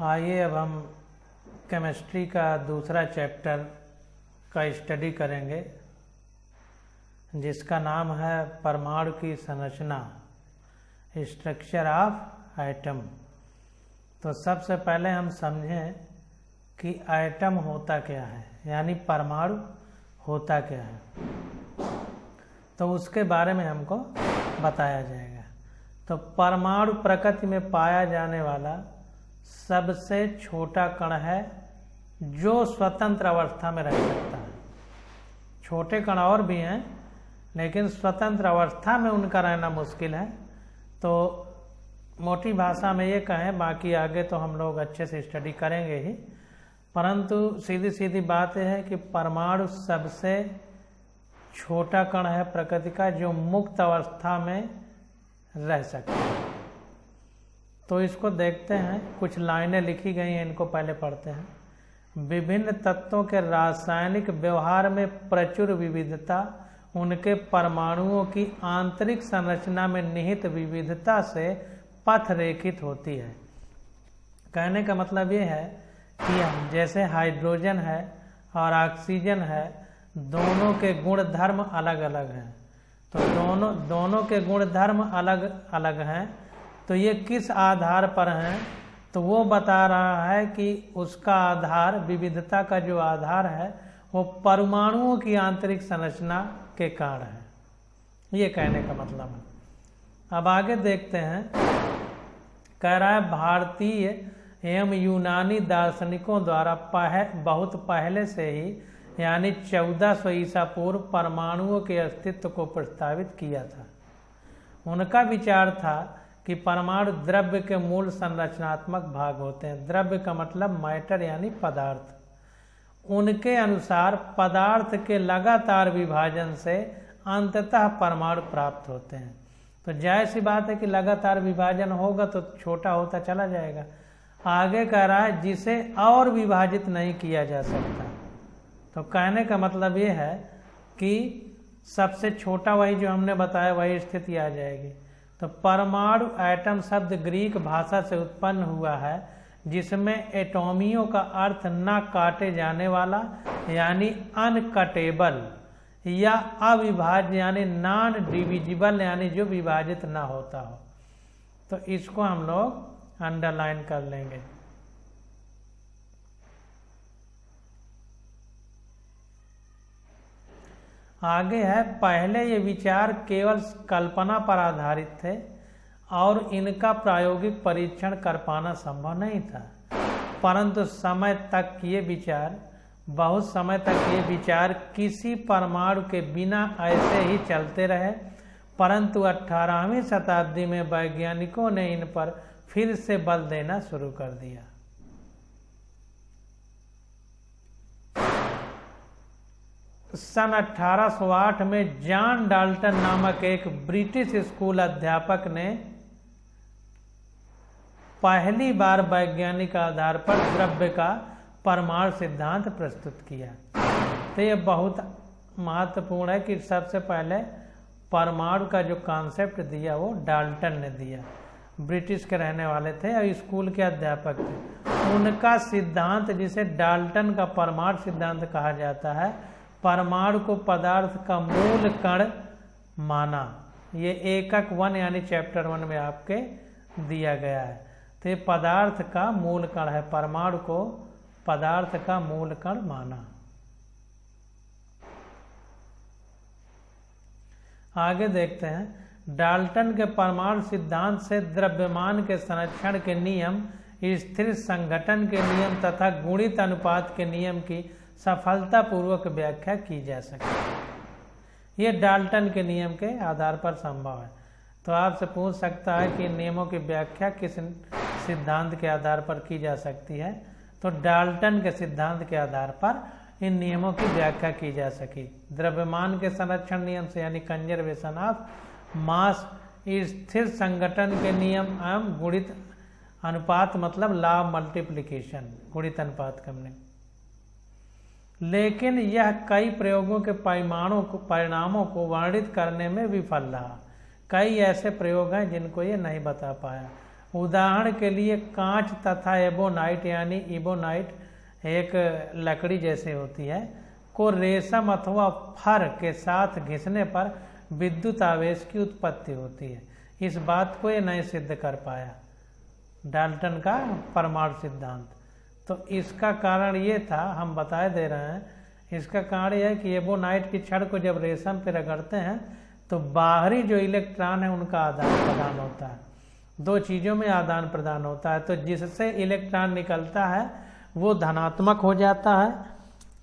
आइए अब हम केमिस्ट्री का दूसरा चैप्टर का स्टडी करेंगे, जिसका नाम है परमाणु की संरचना, स्ट्रक्चर ऑफ एटम। तो सबसे पहले हम समझें कि एटम होता क्या है, यानी परमाणु होता क्या है, तो उसके बारे में हमको बताया जाएगा। तो परमाणु प्रकृति में पाया जाने वाला सबसे छोटा कण है जो स्वतंत्र अवस्था में रह सकता है। छोटे कण और भी हैं, लेकिन स्वतंत्र अवस्था में उनका रहना मुश्किल है। तो मोटी भाषा में ये कहें, बाकी आगे तो हम लोग अच्छे से स्टडी करेंगे ही, परंतु सीधी सीधी बात यह है कि परमाणु सबसे छोटा कण है प्रकृति का जो मुक्त अवस्था में रह सकता है। तो इसको देखते हैं, कुछ लाइनें लिखी गई हैं, इनको पहले पढ़ते हैं। विभिन्न तत्वों के रासायनिक व्यवहार में प्रचुर विविधता उनके परमाणुओं की आंतरिक संरचना में निहित विविधता से पथ रेखित होती है। कहने का मतलब ये है कि जैसे हाइड्रोजन है और ऑक्सीजन है, दोनों के गुण धर्म अलग अलग हैं। तो दोनों के गुण धर्म अलग अलग हैं, तो ये किस आधार पर हैं, तो वो बता रहा है कि उसका आधार, विविधता का जो आधार है वो परमाणुओं की आंतरिक संरचना के कारण है। ये कहने का मतलब है। अब आगे देखते हैं, कह रहा है भारतीय एवं यूनानी दार्शनिकों द्वारा बहुत पहले से ही, यानी 1400 ईसा पूर्व परमाणुओं के अस्तित्व को प्रस्तावित किया था। उनका विचार था कि परमाणु द्रव्य के मूल संरचनात्मक भाग होते हैं। द्रव्य का मतलब मैटर यानी पदार्थ। उनके अनुसार पदार्थ के लगातार विभाजन से अंततः परमाणु प्राप्त होते हैं। तो जाहिर सी बात है कि लगातार विभाजन होगा तो छोटा होता चला जाएगा। आगे कह रहा है जिसे और विभाजित नहीं किया जा सकता। तो कहने का मतलब ये है कि सबसे छोटा वही जो हमने बताया वही स्थिति आ जाएगी। तो परमाणु एटम शब्द ग्रीक भाषा से उत्पन्न हुआ है, जिसमें एटोमियों का अर्थ न काटे जाने वाला यानी अनकटेबल, या अविभाज्य यानी नॉन डिविजिबल यानी जो विभाजित ना होता हो। तो इसको हम लोग अंडरलाइन कर लेंगे। आगे है, पहले ये विचार केवल कल्पना पर आधारित थे और इनका प्रायोगिक परीक्षण कर पाना संभव नहीं था, परंतु बहुत समय तक ये विचार किसी परमाणु के बिना ऐसे ही चलते रहे। परंतु 18वीं शताब्दी में वैज्ञानिकों ने इन पर फिर से बल देना शुरू कर दिया। सन 1808 में जॉन डाल्टन नामक एक ब्रिटिश स्कूल अध्यापक ने पहली बार वैज्ञानिक आधार पर द्रव्य का परमाणु सिद्धांत प्रस्तुत किया। तो ये बहुत महत्वपूर्ण है कि सबसे पहले परमाणु का जो कॉन्सेप्ट दिया वो डाल्टन ने दिया। ब्रिटिश के रहने वाले थे और स्कूल के अध्यापक थे। उनका सिद्धांत, जिसे डाल्टन का परमाणु सिद्धांत कहा जाता है, परमाणु को पदार्थ का मूल कण माना। ये एकक 1 यानी चैप्टर 1 में आपके दिया गया है। तो ये पदार्थ का मूल कण है, परमाणु को पदार्थ का मूल कण माना। आगे देखते हैं, डाल्टन के परमाणु सिद्धांत से द्रव्यमान के संरक्षण के नियम, स्थिर संघटन के नियम तथा गुणित अनुपात के नियम की सफलतापूर्वक व्याख्या की जा सके। ये डाल्टन के नियम के आधार पर संभव है। तो आपसे पूछ सकता है कि नियमों की व्याख्या किस सिद्धांत के आधार पर की जा सकती है, तो डाल्टन के सिद्धांत के आधार पर इन नियमों की व्याख्या की जा सकी। द्रव्यमान के संरक्षण नियम से यानी कंजर्वेशन ऑफ मास, स्थिर संगठन के नियम एवं गुणित अनुपात मतलब लॉ ऑफ मल्टीप्लिकेशन, गुणित अनुपात करने। लेकिन यह कई प्रयोगों के परिणामों को वर्णित करने में विफल रहा। कई ऐसे प्रयोग हैं जिनको ये नहीं बता पाया। उदाहरण के लिए कांच तथा एबोनाइट यानी इबोनाइट एक लकड़ी जैसे होती है को रेशम अथवा फर के साथ घिसने पर विद्युत आवेश की उत्पत्ति होती है। इस बात को ये नहीं सिद्ध कर पाया डाल्टन का परमाणु सिद्धांत। तो इसका कारण ये था, हम बताए दे रहे हैं, इसका कारण यह है कि एबोनाइट की छड़ को जब रेशम पे रगड़ते हैं तो बाहरी जो इलेक्ट्रॉन है उनका आदान प्रदान होता है, दो चीज़ों में आदान प्रदान होता है। तो जिससे इलेक्ट्रॉन निकलता है वो धनात्मक हो जाता है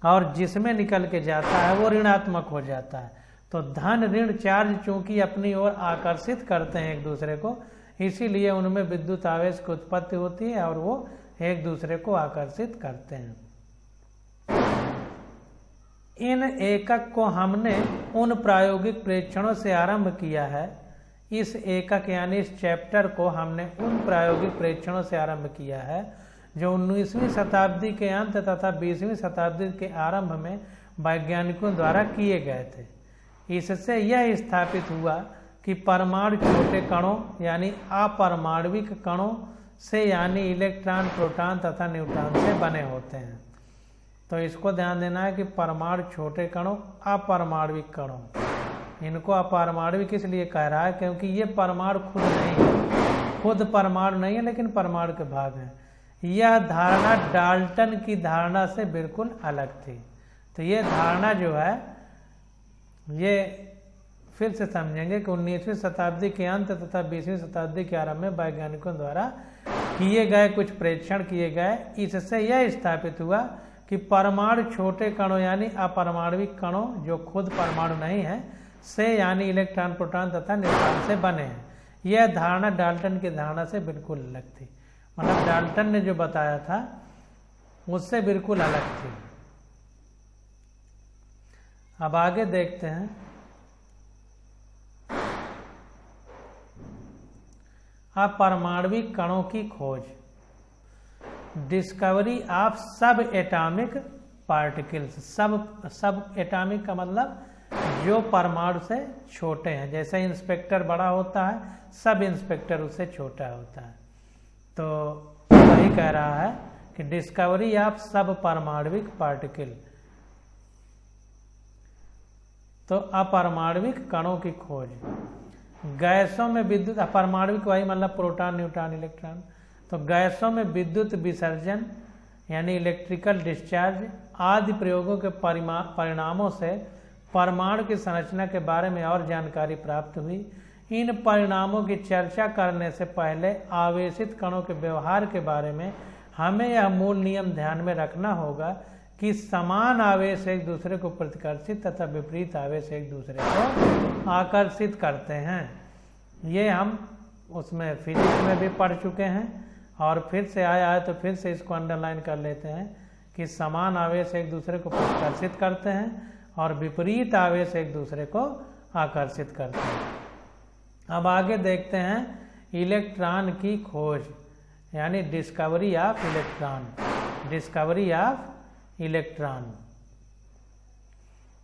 और जिसमें निकल के जाता है वो ऋणात्मक हो जाता है। तो धन ऋण चार्ज चूंकि अपनी ओर आकर्षित करते हैं एक दूसरे को, इसीलिए उनमें विद्युत आवेश की उत्पत्ति होती है और वो एक दूसरे को आकर्षित करते हैं। इन एकक को हमने उन प्रायोगिक परीक्षणों से आरंभ किया है। इस एकक यानी इस चैप्टर को हमने उन प्रायोगिक परीक्षणों से आरंभ किया है जो 19वीं शताब्दी के अंत तथा 20वीं शताब्दी के आरंभ में वैज्ञानिकों द्वारा किए गए थे। इससे यह स्थापित हुआ कि परमाणु छोटे कणों यानी अपरमाणविक कणों से यानी इलेक्ट्रॉन, प्रोटॉन तथा न्यूट्रॉन से बने होते हैं। तो इसको ध्यान देना है कि परमाणु छोटे कणों, अपरमाणविक कणों, इनको अपरमाणविक इसलिए कह रहा है क्योंकि ये परमाणु खुद नहीं है, खुद परमाणु नहीं है लेकिन परमाणु के भाग हैं। यह धारणा डाल्टन की धारणा से बिल्कुल अलग थी। तो ये धारणा जो है ये फिर से समझेंगे कि 19वीं शताब्दी के अंत तथा 20वीं शताब्दी के आरंभ में वैज्ञानिकों द्वारा किए गए कुछ परीक्षण किए गए। इससे यह स्थापित हुआ कि परमाणु छोटे कणों यानी अपरमाणविक कणों जो खुद परमाणु नहीं है से यानी इलेक्ट्रॉन, प्रोटॉन तथा न्यूट्रॉन से बने हैं। यह धारणा डाल्टन की धारणा से बिल्कुल अलग थी, मतलब डाल्टन ने जो बताया था उससे बिल्कुल अलग थी। अब आगे देखते हैं। अपरमाणविक कणों की खोज, डिस्कवरी ऑफ सब एटॉमिक पार्टिकल्स। सब एटॉमिक का मतलब जो परमाणु से छोटे हैं, जैसे इंस्पेक्टर बड़ा होता है सब इंस्पेक्टर उससे छोटा होता है। तो वही कह रहा है कि डिस्कवरी ऑफ सब परमाणविक पार्टिकल, तो अपरमाणविक कणों की खोज। गैसों में विद्युत, अपरमाणविक वही मतलब प्रोटॉन, न्यूट्रॉन, इलेक्ट्रॉन। तो गैसों में विद्युत विसर्जन यानी इलेक्ट्रिकल डिस्चार्ज आदि प्रयोगों के परिणामों से परमाणु की संरचना के बारे में और जानकारी प्राप्त हुई। इन परिणामों की चर्चा करने से पहले आवेशित कणों के व्यवहार के बारे में हमें यह मूल नियम ध्यान में रखना होगा कि समान आवेश एक दूसरे को प्रतिकर्षित तथा विपरीत आवेश एक दूसरे को आकर्षित करते हैं। ये हम उसमें फिजिक्स में भी पढ़ चुके हैं और फिर से आया है तो फिर से इसको अंडरलाइन कर लेते हैं कि समान आवेश एक दूसरे को प्रतिकर्षित करते हैं और विपरीत आवेश एक दूसरे को आकर्षित करते हैं। अब आगे देखते हैं इलेक्ट्रॉन की खोज यानी discovery of electron. Discovery of electron,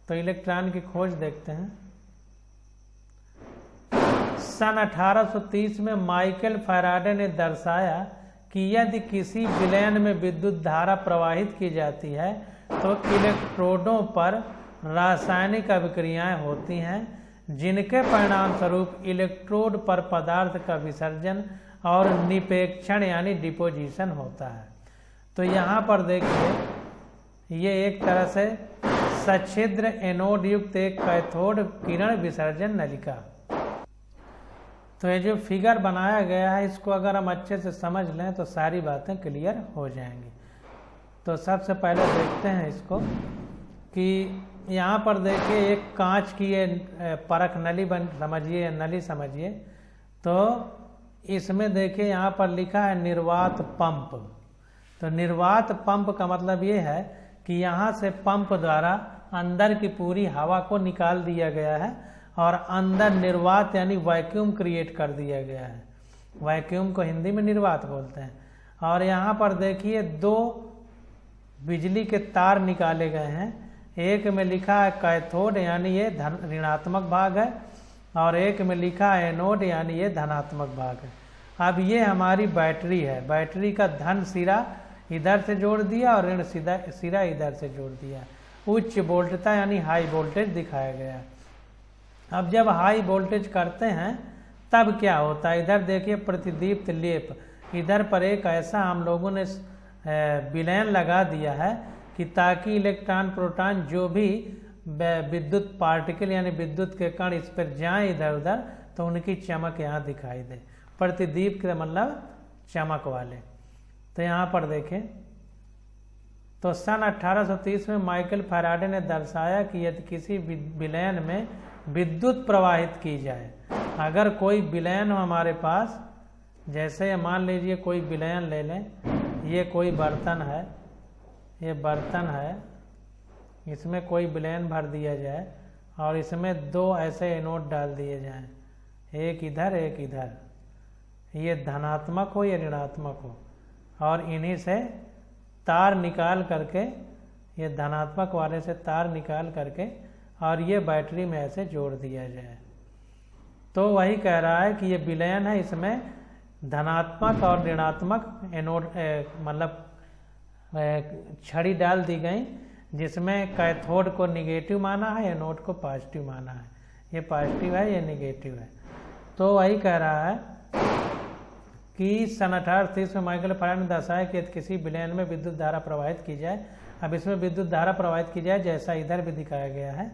तो इलेक्ट्रॉन की खोज देखते हैं। सन 1830 में माइकल फैराडे ने दर्शाया कि यदि किसी विलयन में विद्युत धारा प्रवाहित की जाती है तो इलेक्ट्रोडों पर रासायनिक अभिक्रियाएं होती हैं जिनके परिणाम स्वरूप इलेक्ट्रोड पर पदार्थ का विसर्जन और निपेक्षण यानी डिपोजिशन होता है। तो यहाँ पर देखिए ये एक तरह से सच्छिद्र एनोड युक्त एक कैथोड किरण विसर्जन नलिका। तो ये जो फिगर बनाया गया है इसको अगर हम अच्छे से समझ लें तो सारी बातें क्लियर हो जाएंगी। तो सबसे पहले देखते हैं इसको कि यहाँ पर देखिए एक कांच की ये परख नली समझिए, नली समझिए। तो इसमें देखिए यहाँ पर लिखा है निर्वात पंप। तो निर्वात पंप का मतलब ये है कि यहाँ से पंप द्वारा अंदर की पूरी हवा को निकाल दिया गया है और अंदर निर्वात यानी वैक्यूम क्रिएट कर दिया गया है। वैक्यूम को हिंदी में निर्वात बोलते हैं। और यहाँ पर देखिए दो बिजली के तार निकाले गए हैं। एक में लिखा है कैथोड यानी ये ऋणात्मक भाग है और एक में लिखा है एनोड यानी ये धनात्मक भाग है। अब ये हमारी बैटरी है, बैटरी का धन सिरा इधर से जोड़ दिया और ऋण सिरा इधर से जोड़ दिया। उच्च वोल्टता यानी हाई वोल्टेज दिखाया गया। अब जब हाई वोल्टेज करते हैं तब क्या होता है, इधर देखिए प्रतिदीप्त लेप, इधर पर एक ऐसा हम लोगों ने विलयन लगा दिया है कि ताकि इलेक्ट्रॉन प्रोटॉन जो भी विद्युत पार्टिकल यानी विद्युत के कण इस पर जाएं इधर उधर तो उनकी चमक यहाँ दिखाई दे। प्रतिदीप्त का मतलब चमक वाले। तो यहाँ पर देखें तो सन 1830 में माइकल फैराडे ने दर्शाया कि यदि किसी विलयन में विद्युत प्रवाहित की जाए, अगर कोई विलयन हो हमारे पास, जैसे मान लीजिए कोई विलयन ले लें, ये कोई बर्तन है, ये बर्तन है, इसमें कोई विलयन भर दिया जाए और इसमें दो ऐसे एनोड डाल दिए जाएं, एक इधर एक इधर, ये धनात्मक हो या ऋणात्मक हो, और इन्हीं से तार निकाल करके, ये धनात्मक वाले से तार निकाल करके और ये बैटरी में ऐसे जोड़ दिया जाए। तो वही कह रहा है कि ये विलयन है, इसमें धनात्मक और ऋणात्मक एनोड मतलब छड़ी डाल दी गई, जिसमें कैथोड को निगेटिव माना है, एनोड को पॉजिटिव माना है। ये पॉजिटिव है, ये निगेटिव है। तो वही कह रहा है कि सन 1830 में माइकल फैराडे ने दर्शाया कि किसी विलयन में विद्युत धारा प्रवाहित की जाए, अब इसमें विद्युत धारा प्रवाहित की जाए जैसा इधर भी दिखाया गया है,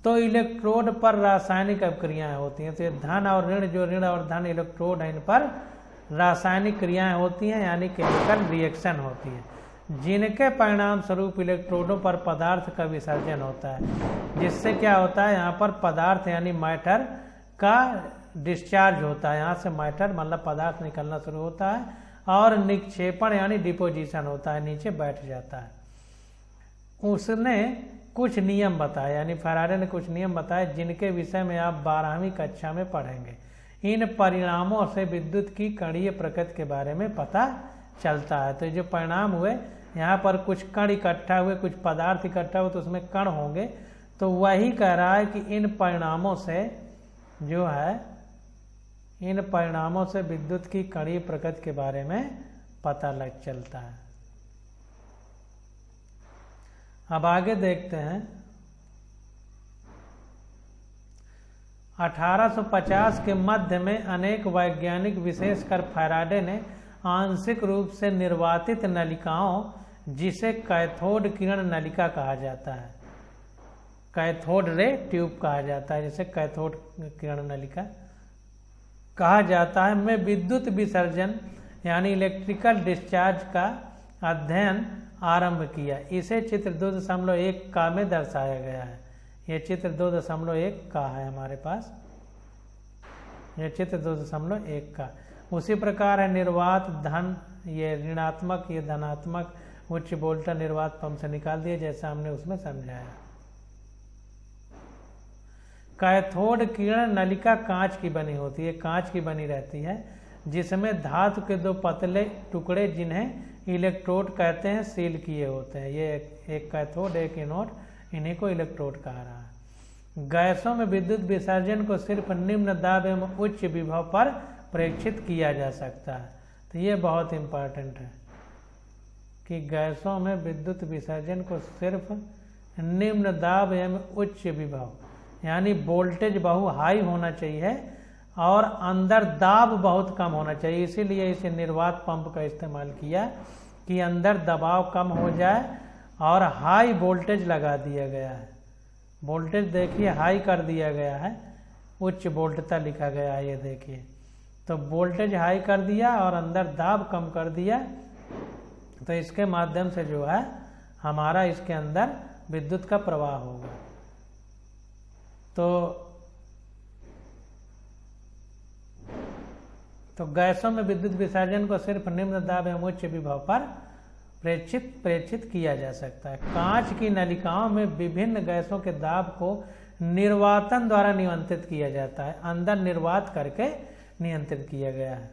तो इलेक्ट्रोड पर रासायनिक अभिक्रियाएं होती हैं। तो ये धन और ऋण, जो ऋण और धन इलेक्ट्रोड है, इन पर रासायनिक क्रियाएं होती हैं यानी केमिकल रिएक्शन होती है, जिनके परिणाम स्वरूप इलेक्ट्रोडों पर पदार्थ का विसर्जन होता है। जिससे क्या होता है, यहाँ पर पदार्थ यानी मैटर का डिस्चार्ज होता है, यहाँ से मैटर मतलब पदार्थ निकलना शुरू होता है और निक्षेपण यानी डिपोजिशन होता है, नीचे बैठ जाता है। उसने कुछ नियम बताए, यानी फैराडे ने कुछ नियम बताए जिनके विषय में आप 12वीं कक्षा में पढ़ेंगे। इन परिणामों से विद्युत की कणीय प्रकृति के बारे में पता चलता है। तो जो परिणाम हुए, यहाँ पर कुछ कण इकट्ठा हुए, कुछ पदार्थ इकट्ठा हुए, तो उसमें कण होंगे। तो वही कह रहा है कि इन परिणामों से जो है, इन परिणामों से विद्युत की कणीय प्रकृति के बारे में पता लग चलता है। अब आगे देखते हैं। 1850 के मध्य में अनेक वैज्ञानिक, विशेषकर फैराडे ने आंशिक रूप से निर्वातित नलिकाओं, जिसे कैथोड किरण नलिका कहा जाता है, कैथोड रे ट्यूब कहा जाता है, जिसे कैथोड किरण नलिका कहा जाता है, में विद्युत विसर्जन यानी इलेक्ट्रिकल डिस्चार्ज का अध्ययन आरंभ किया। इसे चित्र 2.1 का में दर्शाया गया है। यह चित्र 2.1 का है हमारे पास, यह चित्र 2.1 का। उसी प्रकार है निर्वात धन, ये ऋणात्मक, ये धनात्मक, उच्च वोल्टेज निर्वात पंप से निकाल दिए जैसा हमने उसमें समझाया। कैथोड किरण नलिका कांच की बनी होती है, कांच की बनी रहती है, जिसमें धातु के दो पतले टुकड़े, जिन्हें इलेक्ट्रोड कहते हैं, सील किए होते हैं। ये एक कैथोड एक एनोड, इन्हीं को इलेक्ट्रोड कहा रहा है। गैसों में विद्युत विसर्जन को सिर्फ निम्न दाब एवं उच्च विभव पर प्रेक्षित किया जा सकता है। तो ये बहुत इंपॉर्टेंट है कि गैसों में विद्युत विसर्जन को सिर्फ निम्न दाब एवं उच्च विभव यानी वोल्टेज बहुत हाई होना चाहिए और अंदर दाब बहुत कम होना चाहिए। इसीलिए इसे निर्वात पंप का इस्तेमाल किया कि अंदर दबाव कम हो जाए और हाई वोल्टेज लगा दिया गया है। वोल्टेज देखिए हाई कर दिया गया है, उच्च वोल्टता लिखा गया है, ये देखिए। तो वोल्टेज हाई कर दिया और अंदर दाब कम कर दिया, तो इसके माध्यम से जो है हमारा इसके अंदर विद्युत का प्रवाह होगा। तो गैसों में विद्युत विसर्जन को सिर्फ निम्न दाब एवं उच्च विभव पर प्रेक्षित किया जा सकता है। कांच की नलिकाओं में विभिन्न गैसों के दाब को निर्वातन द्वारा नियंत्रित किया जाता है, अंदर निर्वात करके नियंत्रित किया गया है।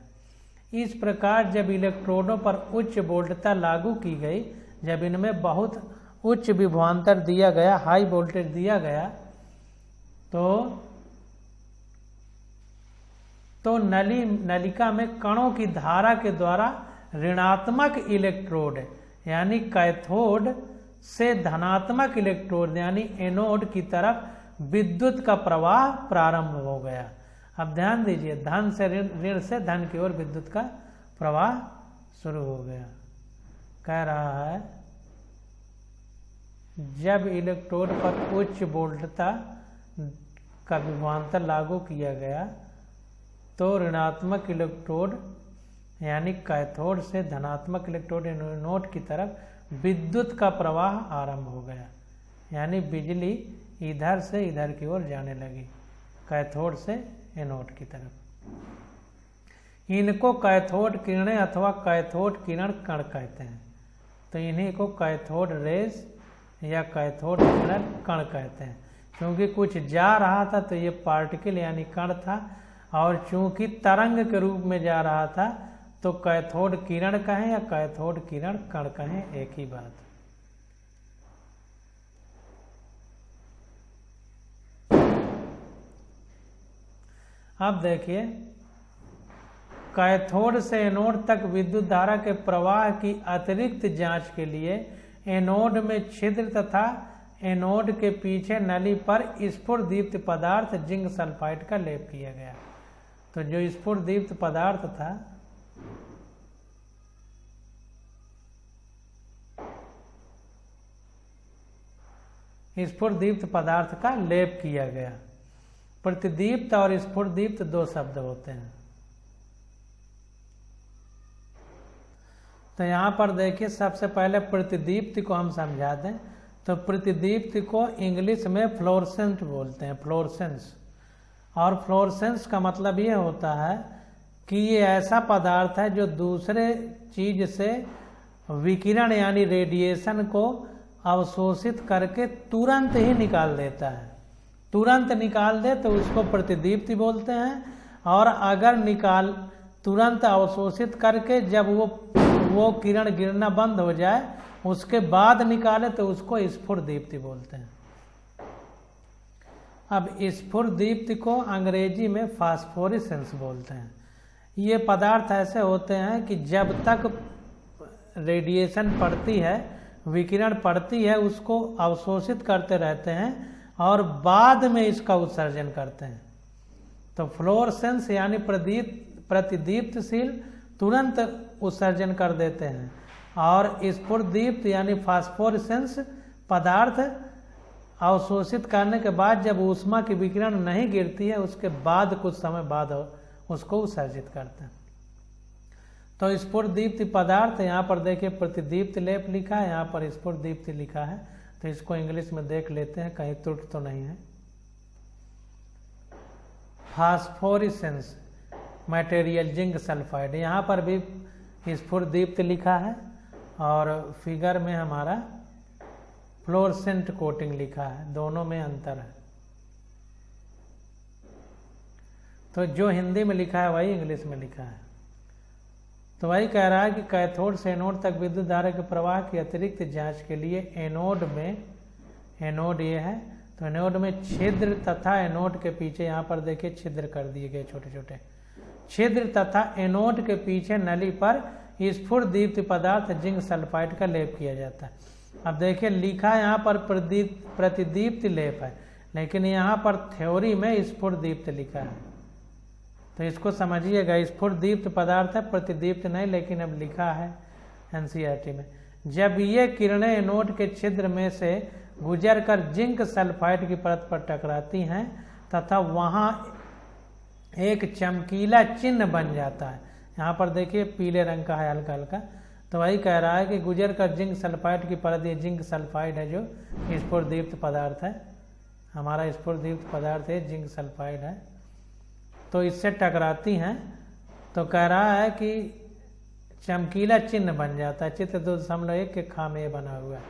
इस प्रकार जब इलेक्ट्रोडों पर उच्च वोल्टता लागू की गई, जब इनमें बहुत उच्च विभवांतर दिया गया, हाई वोल्टेज दिया गया, तो तो नलिका में कणों की धारा के द्वारा ऋणात्मक इलेक्ट्रोड यानी कैथोड से धनात्मक इलेक्ट्रोड यानी एनोड की तरफ विद्युत का प्रवाह प्रारंभ हो गया। अब ध्यान दीजिए, धन से ऋण से धन की ओर विद्युत का प्रवाह शुरू हो गया। कह रहा है जब इलेक्ट्रोड पर उच्च वोल्टता का विभवांतर लागू किया गया तो ऋणात्मक इलेक्ट्रोड यानी कैथोड से धनात्मक इलेक्ट्रोड एनोड की तरफ विद्युत का प्रवाह आरंभ हो गया, यानी बिजली इधर से इधर की ओर जाने लगी, कैथोड से एनोड की तरफ। इनको कैथोड किरणें अथवा कैथोड किरण कण कहते हैं। तो इन्हीं को कैथोड रेज या कैथोड किरण कण कहते हैं। क्योंकि कुछ जा रहा था तो ये पार्टिकल यानी कण था, और चूंकि तरंग के रूप में जा रहा था तो कैथोड किरण कहें या कैथोड किरण कण कहें, एक ही बात। अब देखिए, कैथोड से एनोड तक विद्युत धारा के प्रवाह की अतिरिक्त जांच के लिए एनोड में छिद्र तथा एनोड के पीछे नली पर स्फुरदीप्त पदार्थ जिंक सल्फाइड का लेप किया गया। तो जो स्फुरदीप्त पदार्थ था स्फुरदीप्त पदार्थ का लेप किया गया। प्रतिदीप्त और स्फुरदीप्त दो शब्द होते हैं। तो यहाँ पर देखिए, सबसे पहले प्रतिदीप्ति को हम समझा दें। तो प्रतिदीप्ति को इंग्लिश में फ्लोरसेंट बोलते हैं, फ्लोरसेंस। और फ्लोरसेंस का मतलब ये होता है कि ये ऐसा पदार्थ है जो दूसरे चीज से विकिरण यानी रेडिएशन को अवशोषित करके तुरंत ही निकाल देता है। तुरंत निकाल दे तो उसको प्रतिदीप्ति बोलते हैं, और अगर तुरंत अवशोषित करके जब वो किरण गिरना बंद हो जाए उसके बाद निकाले तो उसको स्फुरदीप्ति बोलते हैं। अब स्फुरदीप्ति को अंग्रेजी में फास्फोरेसेंस बोलते हैं। ये पदार्थ ऐसे होते हैं कि जब तक रेडिएशन पड़ती है, विकिरण पड़ती है, उसको अवशोषित करते रहते हैं और बाद में इसका उत्सर्जन करते हैं। तो फ्लोरसेंस यानी प्रतिदीप्तशील तुरंत उत्सर्जन कर देते हैं, और स्फुरदीप्त यानी फास्फोरेसेंस पदार्थ अवशोषित करने के बाद जब ऊष्मा की विकिरण नहीं गिरती है उसके बाद कुछ समय बाद उसको उत्सर्जित करते हैं। तो स्फुरदीप्त पदार्थ, यहाँ पर देखिए प्रतिदीप्त लेप लिखा है, यहाँ पर स्फुरदीप्त लिखा है। तो इसको इंग्लिश में देख लेते हैं, कहीं त्रुटि तो नहीं है। फास्फोरेसेंस मटेरियल जिंक सल्फाइड, यहाँ पर भी स्फुरदीप्त लिखा है और फिगर में हमारा फ्लोरसेंट कोटिंग लिखा है, दोनों में अंतर है। तो जो हिंदी में लिखा है वही इंग्लिश में लिखा है। तो वही कह रहा है कि कैथोड से एनोड तक विद्युत धारा के प्रवाह की अतिरिक्त जांच के लिए एनोड ये है, तो एनोड में छिद्र तथा एनोड के पीछे, यहाँ पर देखिए छिद्र कर दिए गए छोटे छोटे छिद्र, तथा एनोड के पीछे नली पर स्फुरदीप्त पदार्थ जिंक सल्फाइड का लेप किया जाता है। अब देखिए लिखा है यहाँ पर प्रतिदीप्त लेप है, लेकिन यहाँ पर थ्योरी में स्फुरदीप्त लिखा है। तो इसको समझिएगा, स्फुरदीप्त पदार्थ है, प्रतिदीप्त नहीं, लेकिन अब लिखा है एनसीईआरटी में। जब ये किरणें एनोड के छिद्र में से गुजरकर जिंक सल्फाइड की परत पर टकराती हैं तथा वहाँ एक चमकीला चिन्ह बन जाता है। यहाँ पर देखिए पीले रंग का है हल्का हल्का। तो वही कह रहा है कि गुजरकर जिंक सल्फाइड की परत, ये जिंक सल्फाइड है जो स्फुरदीप्त पदार्थ है, हमारा स्फुरदीप्त पदार्थ है जिंक सल्फाइड है। तो इससे टकराती हैं तो कह रहा है कि चमकीला चिन्ह बन जाता है, चित्र 2.1 के खा में बना हुआ है,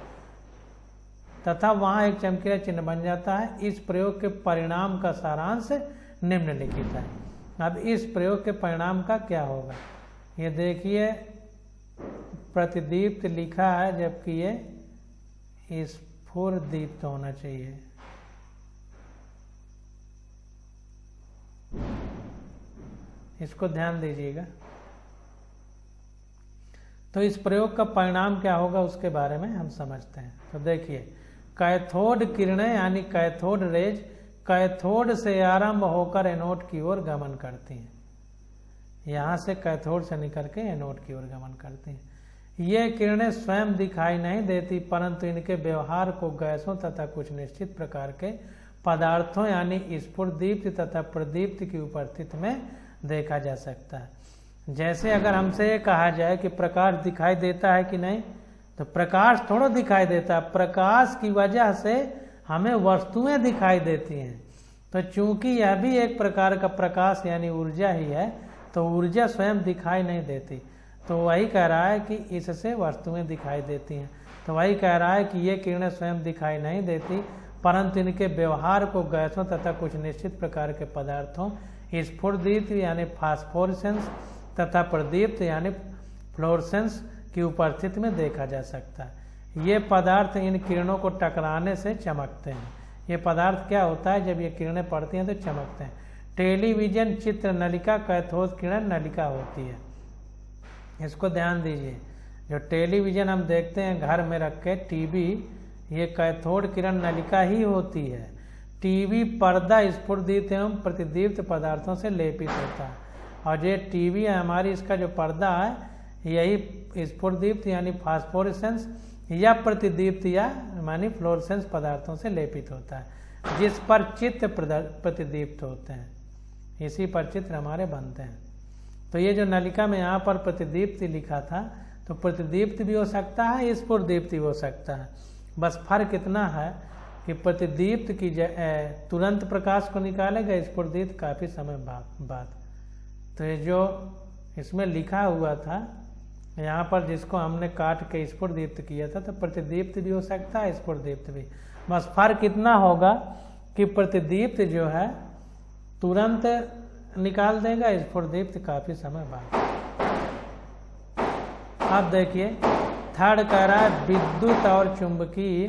तथा वहाँ एक चमकीला चिन्ह बन जाता है। इस प्रयोग के परिणाम का सारांश निम्नलिखित है। अब इस प्रयोग के परिणाम का क्या होगा, ये देखिए प्रतिदीप्त लिखा है जबकि ये स्फुरदीप्त होना चाहिए। इसको ध्यान दीजिएगा। तो इस प्रयोग का परिणाम क्या होगा उसके बारे में हम समझते हैं। तो देखिए, कैथोड किरणें यानी कैथोड रेज कैथोड से आरंभ होकर एनोड की ओर गमन करती हैं। यहाँ से कैथोड से निकल के एनोड की ओर गमन करती हैं। ये किरणें स्वयं दिखाई नहीं देती, परंतु इनके व्यवहार को गैसों तथा कुछ निश्चित प्रकार के पदार्थों यानी स्फुरदीप्त तथा प्रदीप्त की उपस्थिति में देखा जा सकता है। जैसे अगर हमसे ये कहा जाए कि प्रकाश दिखाई देता है कि नहीं, तो प्रकाश थोड़ा दिखाई देता है, प्रकाश की वजह से हमें वस्तुएं दिखाई देती हैं। तो चूंकि यह भी एक प्रकार का प्रकाश यानी ऊर्जा ही है, तो ऊर्जा स्वयं दिखाई नहीं देती। तो वही कह रहा है कि इससे वस्तुएं दिखाई देती हैं। तो वही कह रहा है कि ये किरणें स्वयं दिखाई नहीं देती, परंतु इनके व्यवहार को गैसों तथा कुछ निश्चित प्रकार के पदार्थों स्फुरदीप्त यानी फास्फोरेसेंस तथा प्रदीप्त यानी फ्लोरेसेंस की उपस्थिति में देखा जा सकता है। ये पदार्थ इन किरणों को टकराने से चमकते हैं। ये पदार्थ क्या होता है, जब ये किरणें पड़ती हैं तो चमकते हैं। टेलीविजन चित्र नलिका कैथोड किरण नलिका होती है। इसको ध्यान दीजिए, जो टेलीविजन हम देखते हैं घर में रख के टीवी, ये कैथोड किरण नलिका ही होती है। टीवी पर्दा स्फुरदीप्त एवं प्रतिदीप्त पदार्थों से लेपित होता है, और ये टीवी है हमारी, इसका जो पर्दा है यही स्फुरदीप्त यानी फास्फोरेसेंस या प्रतिदीप्त या मानी फ्लोरेसेंस पदार्थों से लेपित होता है, जिस पर चित्र प्रतिदीप्त होते हैं। इसी पर चित्र हमारे बनते हैं। तो ये जो नलिका में यहाँ पर प्रतिदीप्ति लिखा था, तो प्रतिदीप्त भी हो सकता है, स्फुरदीप्त भी हो सकता है। बस फर्क इतना है कि प्रतिदीप्त की तुरंत प्रकाश को निकालेगा, स्फुरदीप्त काफी समय बाद। तो ये जो इसमें लिखा हुआ था यहाँ पर, जिसको हमने काट के स्फुरदीप्त किया था, तो प्रतिदीप्त भी हो सकता है, स्फुरदीप्त भी। बस फर्क इतना होगा कि प्रतिदीप्त जो है तुरंत निकाल देगा, स्फुरदीप्त काफी समय बाद। अब देखिए, थर्ड कह रहा है विद्युत और चुंबकीय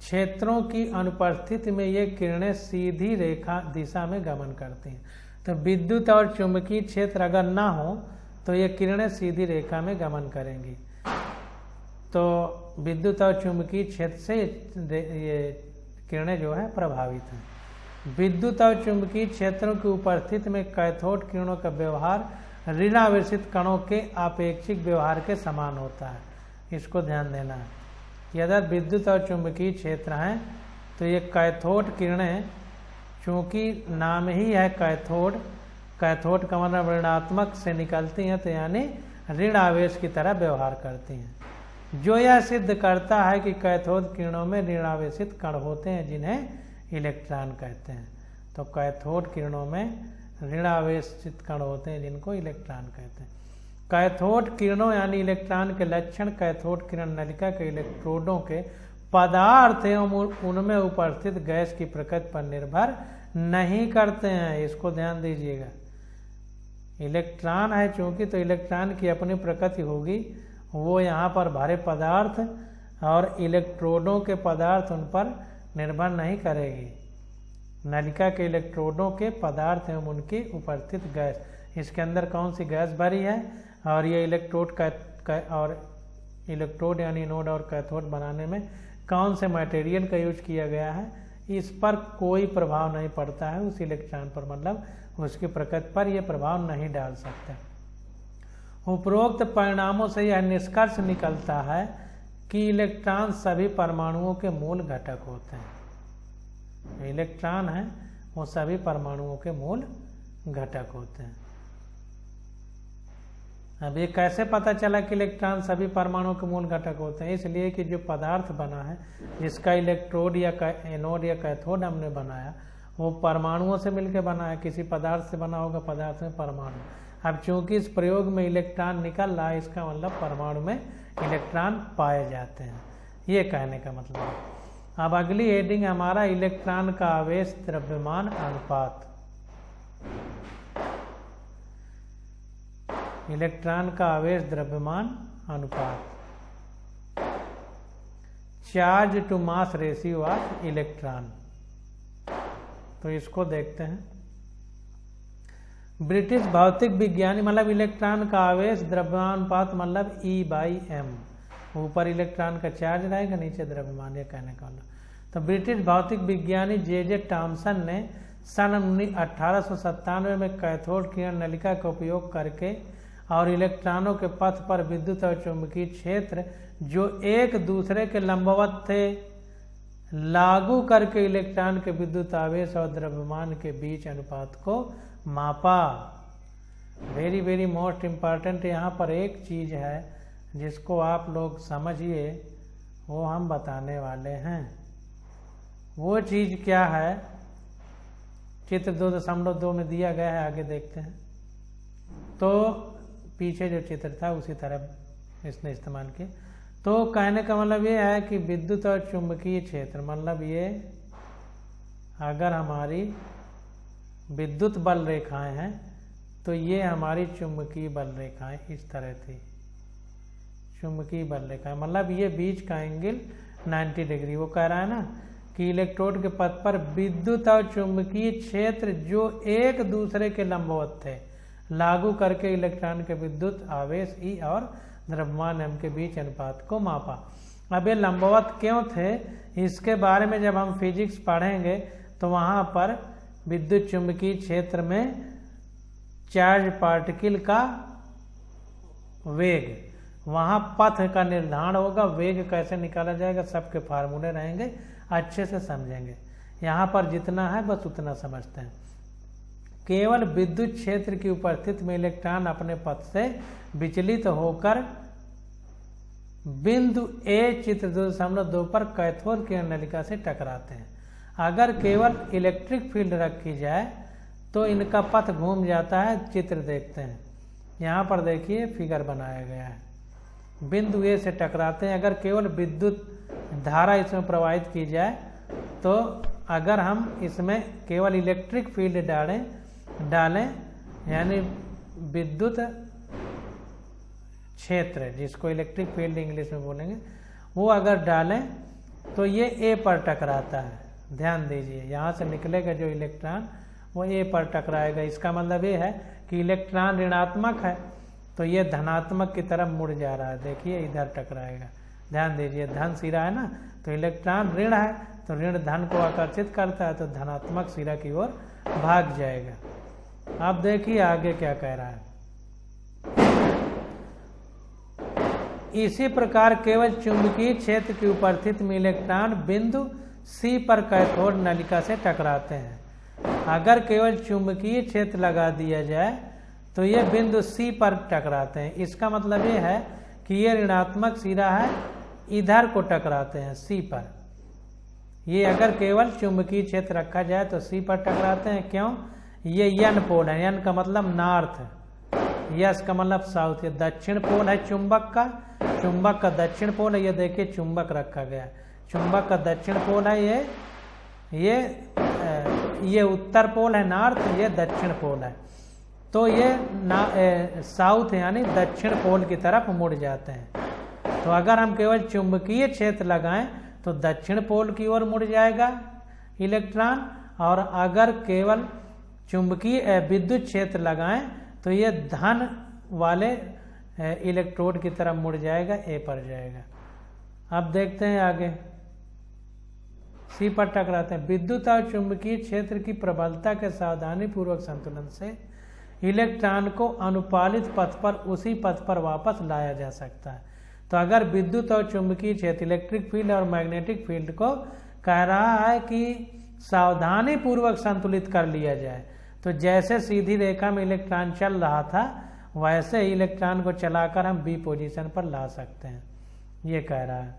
क्षेत्रों की अनुपस्थिति में ये किरणें सीधी रेखा दिशा में गमन करती हैं। तो विद्युत और चुंबकीय क्षेत्र अगर ना हो तो ये किरणें सीधी रेखा में गमन करेंगी। तो विद्युत और चुंबकीय क्षेत्र से ये किरणें जो है प्रभावित हैं। विद्युत और चुंबकीय क्षेत्रों की उपस्थिति में कैथोड किरणों का व्यवहार ऋणावेशित कणों के आपेक्षिक व्यवहार के समान होता है। इसको ध्यान देना है कि अगर विद्युत और चुंबकीय क्षेत्र हैं तो ये कैथोड किरणें, चूंकि नाम ही है कैथोड, कैथोड का मतलब ऋणात्मक से निकलती हैं, तो यानी ऋण आवेश की तरह व्यवहार करती हैं, जो यह सिद्ध करता है कि कैथोड किरणों में ऋणावेशित कण होते हैं जिन्हें इलेक्ट्रॉन कहते हैं। तो कैथोड किरणों में ऋणावेशित कण होते हैं जिनको इलेक्ट्रॉन कहते हैं। कैथोड किरणों यानी इलेक्ट्रॉन के लक्षण कैथोड किरण नलिका के इलेक्ट्रोडों के पदार्थ एवं उनमें उपस्थित गैस की प्रकृति पर निर्भर नहीं करते हैं। इसको ध्यान दीजिएगा, इलेक्ट्रॉन है चूंकि, तो इलेक्ट्रॉन की अपनी प्रकृति होगी, वो यहाँ पर भारे पदार्थ और इलेक्ट्रोडों के पदार्थ उन पर निर्भर नहीं करेगी। नलिका के इलेक्ट्रोडों के पदार्थ एवं उनकी उपस्थित गैस, इसके अंदर कौन सी गैस भरी है, और ये इलेक्ट्रोड और इलेक्ट्रोड यानी एनोड और कैथोड बनाने में कौन से मटेरियल का यूज किया गया है, इस पर कोई प्रभाव नहीं पड़ता है उस इलेक्ट्रॉन पर, मतलब उसकी प्रकृति पर यह प्रभाव नहीं डाल सकते। उपरोक्त परिणामों से यह निष्कर्ष निकलता है कि इलेक्ट्रॉन सभी परमाणुओं के मूल घटक होते हैं। इलेक्ट्रॉन है वो सभी परमाणुओं के मूल घटक होते हैं। अब ये कैसे पता चला कि इलेक्ट्रॉन सभी परमाणुओं के मूल घटक होते हैं? इसलिए कि जो पदार्थ बना है, जिसका इलेक्ट्रोड या एनोड या कैथोड हमने बनाया, वो परमाणुओं से मिलकर बना है, किसी पदार्थ से बना होगा, पदार्थ में परमाणु। अब चूंकि इस प्रयोग में इलेक्ट्रॉन निकल रहा है, इसका मतलब परमाणु में इलेक्ट्रॉन पाए जाते हैं, ये कहने का मतलब है। अब अगली हेडिंग हमारा इलेक्ट्रॉन का आवेश द्रव्यमान अनुपात। इलेक्ट्रॉन का आवेश द्रव्यमान अनुपात, charge to mass ratio of electron. तो इसको देखते हैं। ब्रिटिश भौतिक विज्ञानी मतलब इलेक्ट्रॉन का आवेश द्रव्यमानुपात मतलब E/m, ऊपर इलेक्ट्रॉन का चार्ज रहेगा, नीचे द्रव्यमान, ये कहने का मतलब। तो ब्रिटिश भौतिक विज्ञानी जे टॉमसन ने सन 1897 में कैथोड किरण नलिका का उपयोग करके और इलेक्ट्रॉनों के पथ पर विद्युत और चुंबकीय क्षेत्र जो एक दूसरे के लंबवत थे लागू करके इलेक्ट्रॉन के विद्युत आवेश और द्रव्यमान के बीच अनुपात को मापा। वेरी वेरी मोस्ट इम्पॉर्टेंट यहाँ पर एक चीज है जिसको आप लोग समझिए, वो हम बताने वाले हैं। वो चीज क्या है, चित्र 2.2 में दिया गया है, आगे देखते हैं। तो पीछे जो चित्र था उसी तरह इसने इस्तेमाल किया। तो कहने का मतलब ये है कि विद्युत और चुंबकीय क्षेत्र मतलब ये अगर हमारी विद्युत बल रेखाएं हैं तो ये हमारी चुंबकीय बल रेखाएं इस तरह थी। चुंबकीय बल रेखाएं मतलब ये बीच का एंगल 90 डिग्री। वो कह रहा है ना कि इलेक्ट्रोड के पथ पर विद्युत और चुंबकीय क्षेत्र जो एक दूसरे के लंबवत थे लागू करके इलेक्ट्रॉन के विद्युत आवेश E और द्रव्यमान m के बीच अनुपात को मापा। अब ये लंबवत क्यों थे, इसके बारे में जब हम फिजिक्स पढ़ेंगे तो वहाँ पर विद्युत चुंबकीय क्षेत्र में चार्ज पार्टिकल का वेग, वहाँ पथ का निर्धारण होगा, वेग कैसे निकाला जाएगा, सबके फार्मूले रहेंगे, अच्छे से समझेंगे। यहाँ पर जितना है बस उतना समझते हैं। केवल विद्युत क्षेत्र की उपस्थिति में इलेक्ट्रॉन अपने पथ से विचलित होकर बिंदु A चित्र 2.2 पर कैथोड किरण नलिका से टकराते हैं। अगर केवल इलेक्ट्रिक फील्ड रखी जाए तो इनका पथ घूम जाता है। चित्र देखते हैं, यहाँ पर देखिए फिगर बनाया गया है। बिंदु A से टकराते हैं। अगर केवल विद्युत धारा इसमें प्रवाहित की जाए तो अगर हम इसमें केवल इलेक्ट्रिक फील्ड डालें यानी विद्युत क्षेत्र, जिसको इलेक्ट्रिक फील्ड इंग्लिश में बोलेंगे, वो अगर डालें तो ये A पर टकराता है। ध्यान दीजिए, यहाँ से निकलेगा जो इलेक्ट्रॉन वो A पर टकराएगा। इसका मतलब ये है कि इलेक्ट्रॉन ऋणात्मक है तो ये धनात्मक की तरफ मुड़ जा रहा है। देखिए इधर टकराएगा। ध्यान दीजिए, धन सिरा है ना, तो इलेक्ट्रॉन ऋण है तो ऋण धन को आकर्षित करता है तो धनात्मक सिरा की ओर भाग जाएगा। अब देखिए आगे क्या कह रहा है। इसी प्रकार केवल चुंबकीय क्षेत्र की उपस्थिति में इलेक्ट्रॉन बिंदु C पर कैथोड नलिका से टकराते हैं। अगर केवल चुंबकीय क्षेत्र लगा दिया जाए तो ये बिंदु C पर टकराते हैं। इसका मतलब ये है कि ये ऋणात्मक सिरा है, इधर को टकराते हैं C पर। ये अगर केवल चुंबकीय क्षेत्र रखा जाए तो C पर टकराते हैं। क्यों? ये N पोल है। N का मतलब नॉर्थ, S का मतलब साउथ। ये दक्षिण पोल है चुंबक का, चुंबक का दक्षिण पोल है। ये देखिए चुंबक रखा गया, चुंबक का दक्षिण पोल है। ये उत्तर पोल है नॉर्थ, ये दक्षिण पोल है। तो ये साउथ यानी दक्षिण पोल की तरफ मुड़ जाते हैं। तो अगर हम केवल चुंबकीय क्षेत्र लगाएं तो दक्षिण पोल की ओर मुड़ जाएगा इलेक्ट्रॉन, और अगर केवल चुंबकीय विद्युत क्षेत्र लगाएं तो ये धन वाले इलेक्ट्रोड की तरफ मुड़ जाएगा, A पर जाएगा। अब देखते हैं आगे। C पर टकराते हैं। विद्युत और चुंबकीय क्षेत्र की प्रबलता के सावधानी पूर्वक संतुलन से इलेक्ट्रॉन को अनुपालित पथ पर उसी पथ पर वापस लाया जा सकता है। तो अगर विद्युत और चुंबकीय क्षेत्र इलेक्ट्रिक फील्ड और मैग्नेटिक फील्ड को कह रहा है कि सावधानी पूर्वक संतुलित कर लिया जाए, तो जैसे सीधी रेखा में इलेक्ट्रॉन चल रहा था वैसे ही इलेक्ट्रॉन को चलाकर हम B पोजीशन पर ला सकते हैं, ये कह रहा है।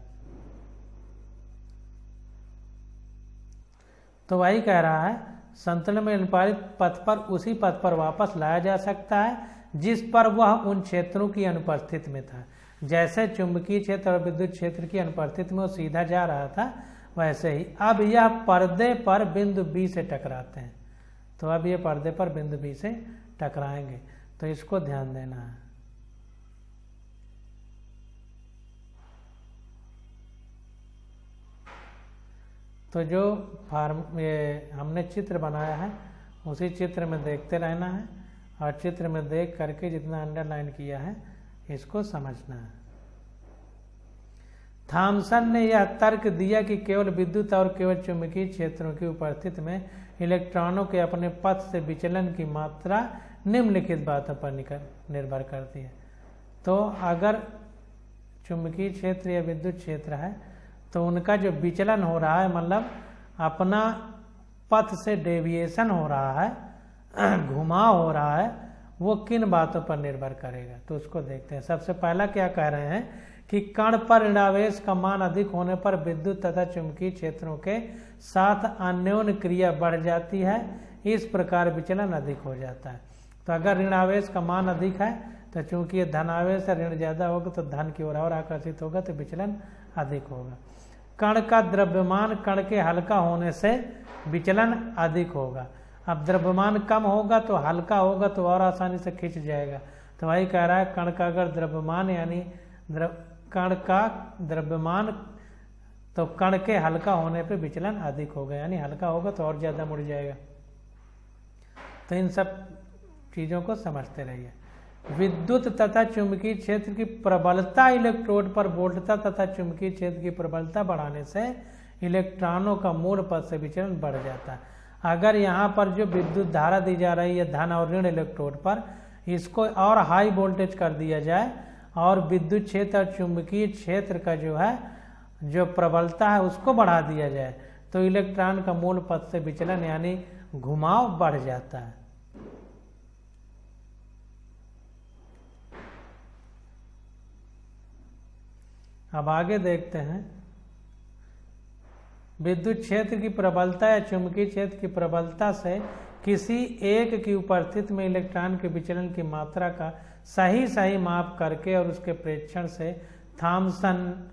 तो वही कह रहा है संतुलन में अनुपालित पथ पर उसी पथ पर वापस लाया जा सकता है जिस पर वह उन क्षेत्रों की अनुपस्थिति में था। जैसे चुंबकीय क्षेत्र और विद्युत क्षेत्र की अनुपस्थिति में वो सीधा जा रहा था वैसे ही अब यह पर्दे पर बिंदु B से टकराते हैं। तो अब ये पर्दे पर बिंदु B से टकराएंगे, तो इसको ध्यान देना है। तो जो हमने चित्र बनाया है उसी चित्र में देखते रहना है और चित्र में देख करके जितना अंडरलाइन किया है इसको समझना है। थॉमसन ने यह तर्क दिया कि केवल विद्युत और केवल चुंबकीय क्षेत्रों की उपस्थिति में इलेक्ट्रॉनों के अपने पथ से विचलन की मात्रा निम्नलिखित बातों पर निर्भर करती है। तो अगर चुंबकीय क्षेत्र या विद्युत क्षेत्र है तो उनका जो विचलन हो रहा है, मतलब अपना पथ से डेविएशन हो रहा है, घुमाव हो रहा है, वो किन बातों पर निर्भर करेगा। तो उसको देखते हैं। सबसे पहला क्या कह रहे हैं कि कण पर ऋणावेश का मान अधिक होने पर विद्युत तथा चुंबकीय क्षेत्रों के साथ अन्योन्य क्रिया बढ़ जाती है, इस प्रकार विचलन अधिक हो जाता है। तो अगर ऋणावेश का मान अधिक है तो चूंकि धनावेश से ऋण ज्यादा होगा तो धन की ओर और आकर्षित होगा, तो विचलन अधिक होगा। कण का द्रव्यमान कण के हल्का होने से विचलन अधिक होगा। अब द्रव्यमान कम होगा तो हल्का होगा तो और आसानी से खिंच जाएगा। तो वही कह रहा है कण का अगर द्रव्यमान यानी कण का द्रव्यमान तो कण के हल्का होने पे विचलन अधिक होगा, यानी हल्का होगा तो और ज्यादा मुड़ जाएगा। तो इन सब चीजों को समझते रहिए। विद्युत तथा चुंबकीय क्षेत्र की प्रबलता इलेक्ट्रोड पर वोल्टता तथा चुंबकीय क्षेत्र की प्रबलता बढ़ाने से इलेक्ट्रॉनों का मूल पथ से विचलन बढ़ जाता है। अगर यहाँ पर जो विद्युत धारा दी जा रही है धन और ऋण इलेक्ट्रोड पर, इसको और हाई वोल्टेज कर दिया जाए और विद्युत क्षेत्र और चुंबकीय क्षेत्र का जो प्रबलता है उसको बढ़ा दिया जाए, तो इलेक्ट्रॉन का मूल पथ से विचलन यानी घुमाव बढ़ जाता है। अब आगे देखते हैं। विद्युत क्षेत्र की प्रबलता या चुंबकीय क्षेत्र की प्रबलता से किसी एक की उपस्थिति में इलेक्ट्रॉन के विचलन की मात्रा का सही माप करके और उसके प्रेक्षण से थॉमसन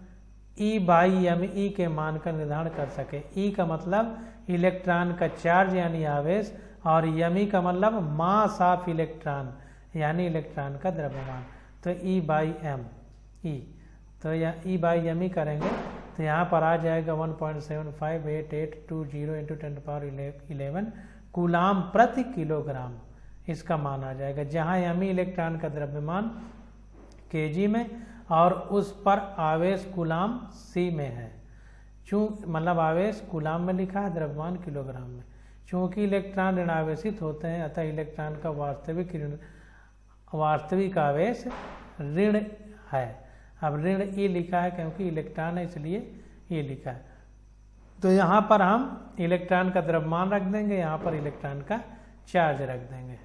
E/me के मान का निर्धारण कर सके। E का मतलब इलेक्ट्रॉन का चार्ज यानी आवेश, और me का मतलब मास ऑफ इलेक्ट्रॉन यानी इलेक्ट्रॉन का द्रव्यमान। तो E/me, तो यह E/me करेंगे तो यहाँ पर आ जाएगा 1.758820 × 10⁻11 कूलाम प्रति किलोग्राम, इसका मान आ जाएगा। जहाँ me इलेक्ट्रॉन का द्रव्यमान kg में और उस पर आवेश कूलाम c में है। मतलब आवेश कूलाम में लिखा है, द्रव्यमान किलोग्राम में। चूंकि इलेक्ट्रॉन ऋणावेशित होते हैं अतः इलेक्ट्रॉन का वास्तविक आवेश ऋण है। अब ऋण E लिखा है क्योंकि इलेक्ट्रॉन है इसलिए E लिखा है। तो यहाँ पर हम इलेक्ट्रॉन का द्रव्यमान रख देंगे, यहाँ पर इलेक्ट्रॉन का चार्ज रख देंगे।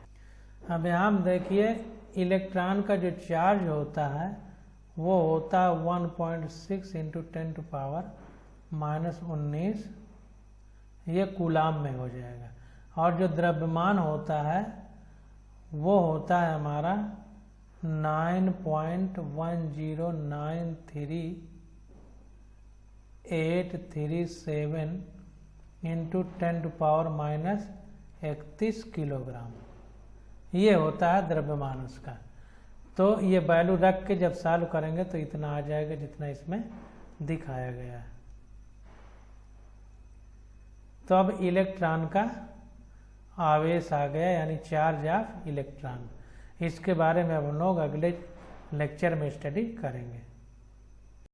अब यहाँ हम देखिए इलेक्ट्रॉन का जो चार्ज होता है वो होता है 1.6 × 10⁻⁻19, ये कूलाम में हो जाएगा। और जो द्रव्यमान होता है वो होता है हमारा 9.1093837 × 10⁻31 किलोग्राम, ये होता है द्रव्यमान उसका। तो ये वैल्यू रख के जब सॉल्व करेंगे तो इतना आ जाएगा जितना इसमें दिखाया गया है। तो अब इलेक्ट्रॉन का आवेश आ गया यानी चार्ज ऑफ इलेक्ट्रॉन। इसके बारे में हम लोग अगले लेक्चर में स्टडी करेंगे।